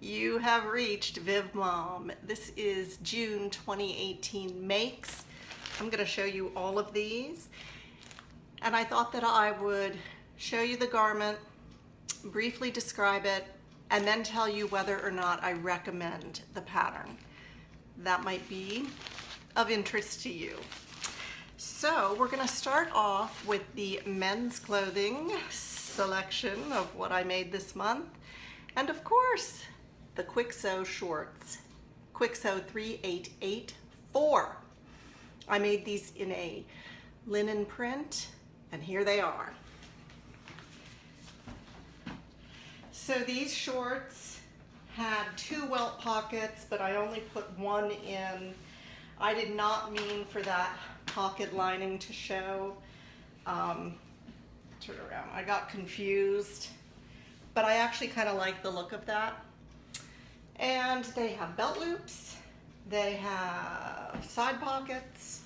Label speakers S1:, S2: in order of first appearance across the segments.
S1: You have reached Viv Mom. This is June 2018 makes. I'm going to show you all of these. And I thought that I would show you the garment, briefly describe it, and then tell you whether or not I recommend the pattern. That might be of interest to you. So we're going to start off with the men's clothing selection of what I made this month. And of course, the Kwik Sew shorts, Kwik Sew 3884. I made these in a linen print, and here they are. So these shorts had 2 welt pockets, but I only put 1 in. I did not mean for that pocket lining to show. Turn around, I got confused, but I actually kind of like the look of that. And they have belt loops, they have side pockets,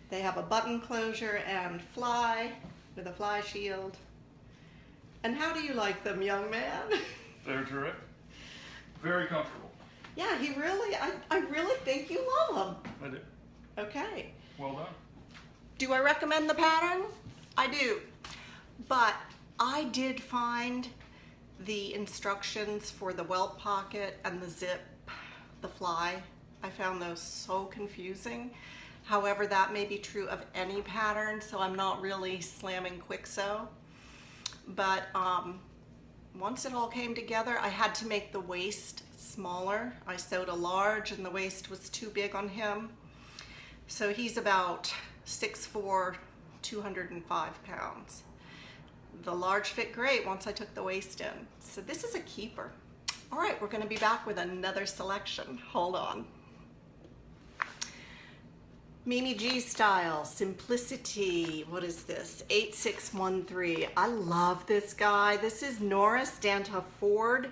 S1: they have a button closure and fly with a fly shield. And how do you like them, young man?
S2: They're terrific. Very comfortable.
S1: Yeah, I really think you love them.
S2: I do.
S1: Okay.
S2: Well done.
S1: Do I recommend the pattern? I do. But I did find the instructions for the welt pocket and the zip, the fly, I found those so confusing. However, that may be true of any pattern, so I'm not really slamming Kwik Sew. But once it all came together, I had to make the waist smaller. I sewed a large and the waist was too big on him. So he's about 6'4", 205 pounds. The large fit great once I took the waist in. So this is a keeper. All right, we're gonna be back with another selection. Hold on. Mimi G style, Simplicity, what is this? 8613. I love this guy. This is Norris Danta Ford,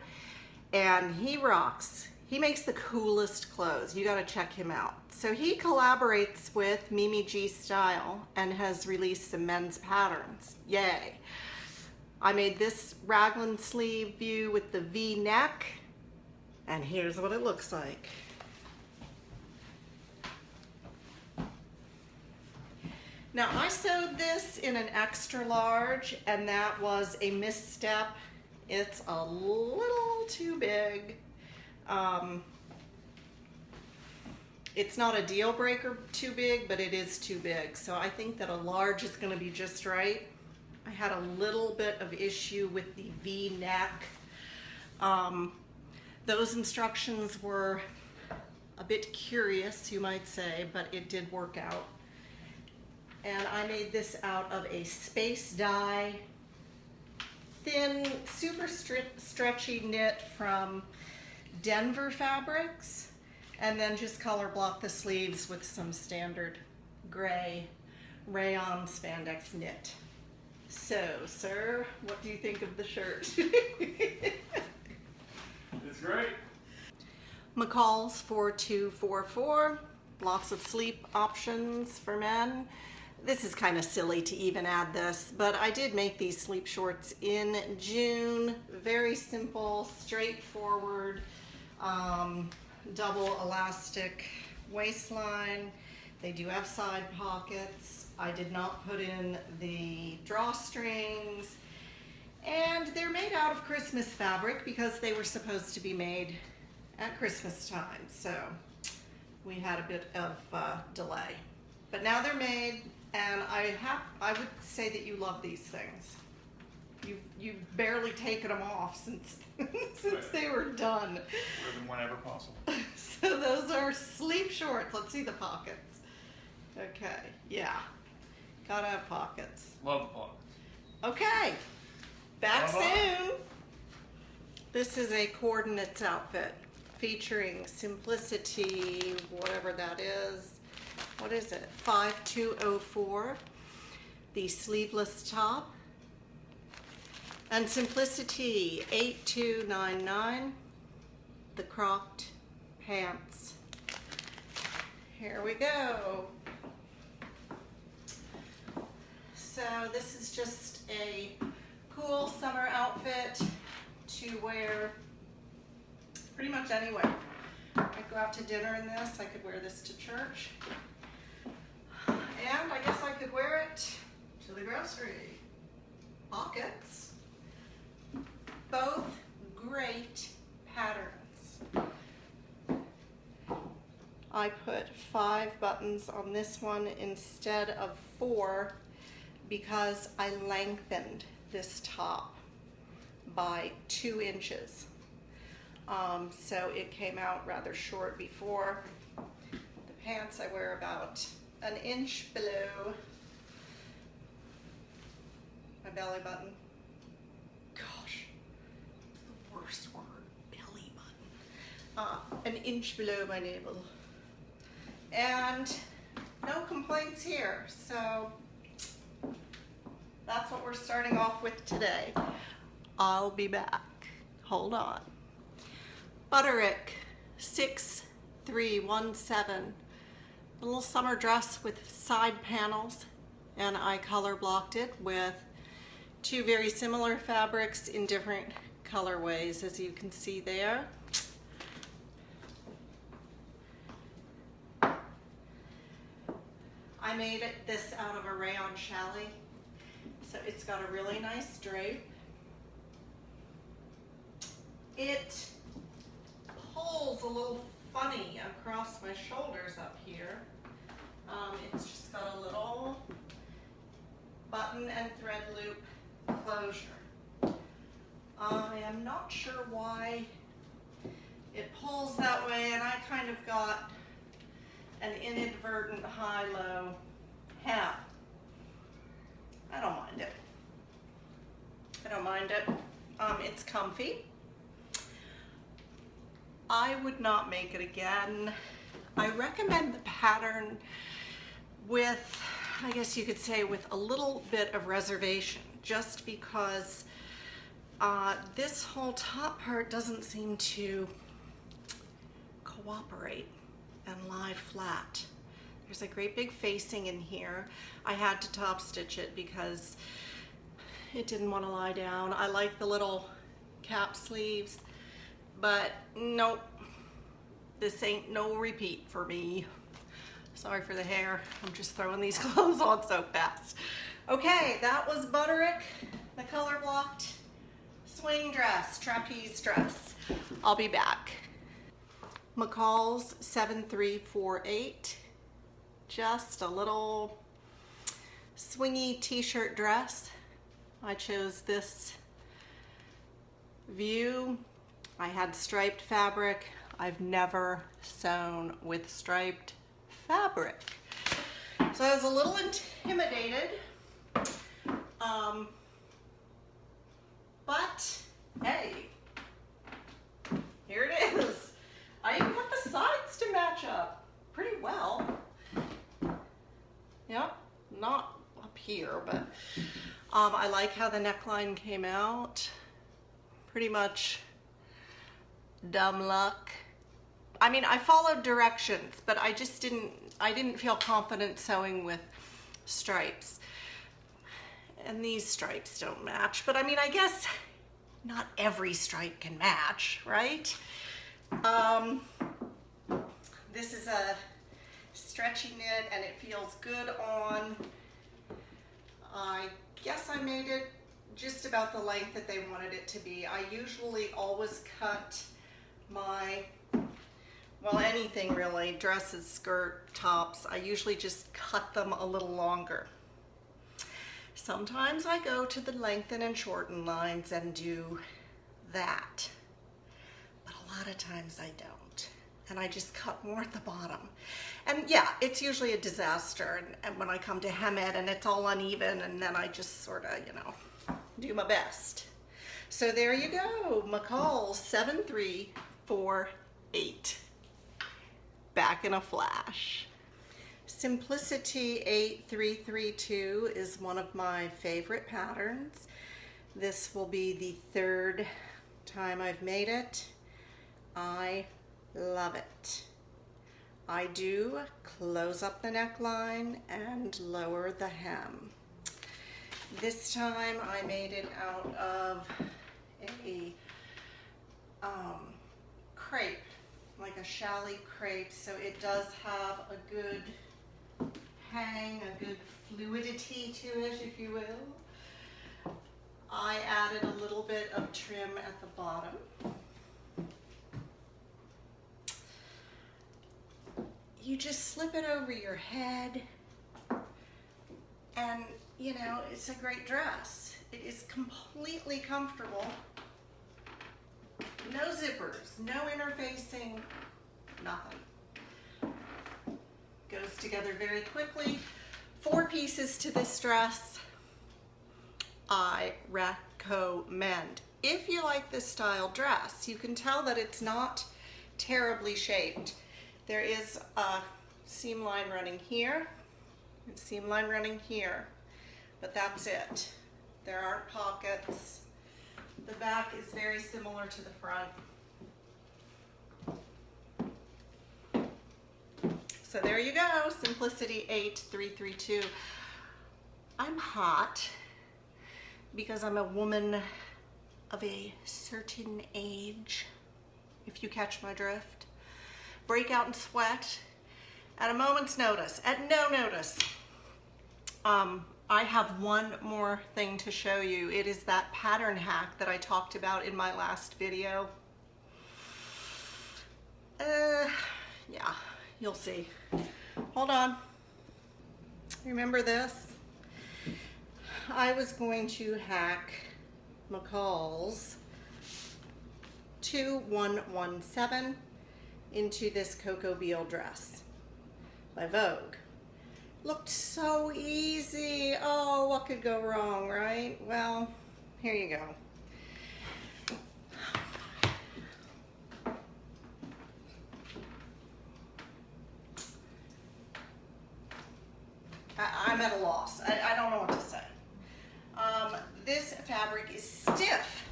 S1: and he rocks. He makes the coolest clothes. You gotta check him out. So he collaborates with Mimi G Style and has released some men's patterns. Yay. I made this raglan sleeve view with the V neck, and here's what it looks like. Now I sewed this in an extra large, and that was a misstep. It's a little too big. It's not a deal breaker too big, but it is too big. So I think that a large is gonna be just right. I had a little bit of issue with the V neck. Those instructions were a bit curious, you might say, but it did work out. And I made this out of a space dye, thin, super stretchy knit from Denver Fabrics, and then just color block the sleeves with some standard gray rayon spandex knit. So, sir, what do you think of the shirt?
S2: It's great.
S1: McCalls 4244, lots of sleep options for men. This is kind of silly to even add this, but I did make these sleep shorts in June. Very simple, straightforward, double elastic waistline. They do have side pockets. I did not put in the drawstrings. And they're made out of Christmas fabric because they were supposed to be made at Christmas time. So we had a bit of delay. But now they're made, and I would say that you love these things. You've barely taken them off since they were done.
S2: Wear them whenever possible.
S1: So those are sleep shorts. Let's see the pockets. Okay, yeah. Gotta have pockets.
S2: Love the pockets.
S1: Okay, back
S2: Bye-bye.
S1: soon. This is a coordinates outfit featuring Simplicity, whatever that is. What is it? 5204, the sleeveless top, and Simplicity 8299, the cropped pants. Here we go. So this is just a cool summer outfit to wear pretty much anywhere. I could go out to dinner in this, I could wear this to church, and I guess I could wear it to the grocery. Pockets. Both great patterns. I put 5 buttons on this one instead of 4 because I lengthened this top by 2 inches. So it came out rather short before. The pants I wear about an inch below my belly button. Gosh, the worst word, belly button. An inch below my navel. And no complaints here, so that's what we're starting off with today. I'll be back. Hold on. Butterick 6317. A little summer dress with side panels, and I color blocked it with 2 very similar fabrics in different colorways, as you can see there. I made this out of a rayon challis, so it's got a really nice drape. It pulls a little funny across my shoulders up here. It's just got a little button and thread loop closure. I am not sure why it pulls that way, and I kind of got an inadvertent high-low hem. I don't mind it. I don't mind it. It's comfy. I would not make it again. I recommend the pattern with, I guess you could say, with a little bit of reservation, just because this whole top part doesn't seem to cooperate and lie flat. There's a great big facing in here. I had to top stitch it because it didn't want to lie down. I like the little cap sleeves, but nope, this ain't no repeat for me. Sorry for the hair. I'm just throwing these clothes on so fast. Okay, that was Butterick, the color blocked swing dress, trapeze dress. I'll be back. McCalls 7348. Just a little swingy t-shirt dress. I chose this view. I had striped fabric. I've never sewn with striped fabric, so I was a little intimidated, but hey, here it is. I even got the sides to match up pretty well. Yep, not up here, but I like how the neckline came out. Pretty much dumb luck. I mean, I followed directions, but I didn't feel confident sewing with stripes. And these stripes don't match, but I mean, I guess not every stripe can match, right? This is a stretchy knit and it feels good on. I guess I made it just about the length that they wanted it to be. I usually always cut my, well, anything really, dresses, skirt, tops, I usually just cut them a little longer. Sometimes I go to the lengthen and shorten lines and do that, but a lot of times I don't, and I just cut more at the bottom. And yeah, it's usually a disaster, and when I come to hem it and it's all uneven, and then I just sort of, you know, do my best. So there you go, McCalls 7348. Back in a flash. Simplicity 8332 is one of my favorite patterns. This will be the 3rd time I've made it. I love it. I do close up the neckline and lower the hem. This time I made it out of a a challis crepe, so it does have a good hang, a good fluidity to it, if you will. I added a little bit of trim at the bottom. You just slip it over your head, and you know, it's a great dress. It is completely comfortable. No zippers, no interfacing, nothing. Goes together very quickly. 4 pieces to this dress. I recommend. If you like this style dress, you can tell that it's not terribly shaped. There is a seam line running here, and seam line running here, but that's it. There aren't pockets. The back is very similar to the front. So there you go, Simplicity 8332. I'm hot because I'm a woman of a certain age, if you catch my drift. Break out in sweat at a moment's notice, at no notice. I have one more thing to show you. It is that pattern hack that I talked about in my last video. Yeah, you'll see. Hold on. Remember this? I was going to hack McCalls 2117 into this Cocoa Beale dress by Vogue. Looked so easy. Oh, what could go wrong, right? Well, here you go. I'm at a loss. I don't know what to say. This fabric is stiff.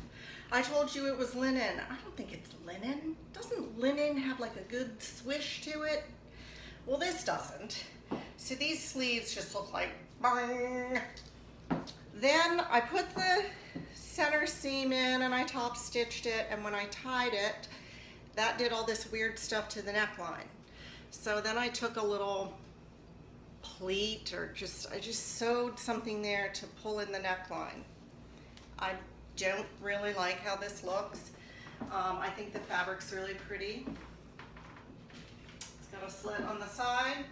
S1: I told you it was linen. I don't think it's linen. Doesn't linen have like a good swish to it? Well, this doesn't. So these sleeves just look like bang. Then I put the center seam in and I top stitched it, and when I tied it, that did all this weird stuff to the neckline. So then I took a little pleat, or I just sewed something there to pull in the neckline. I don't really like how this looks. I think the fabric's really pretty. It's got a slit on the side.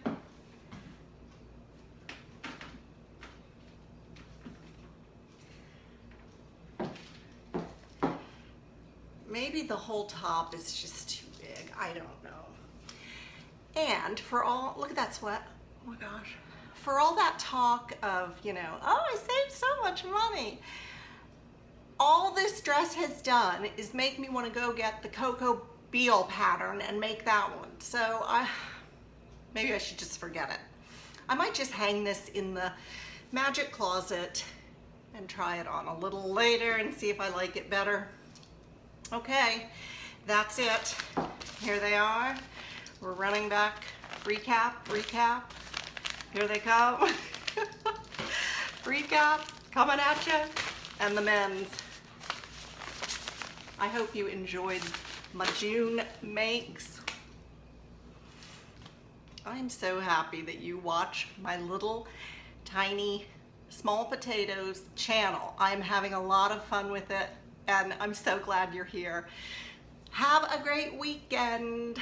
S1: Maybe the whole top is just too big. I don't know. And for all, look at that sweat. Oh my gosh. For all that talk of, you know, oh, I saved so much money. All this dress has done is make me want to go get the Cocoa Beale pattern and make that one. So maybe I should just forget it. I might just hang this in the magic closet and try it on a little later and see if I like it better. Okay, that's it. Here they are. We're running back. Recap. Here they come. Recap, coming at you. And the men's. I hope you enjoyed my June makes. I'm so happy that you watch my little tiny small potatoes channel. I'm having a lot of fun with it, and I'm so glad you're here. Have a great weekend.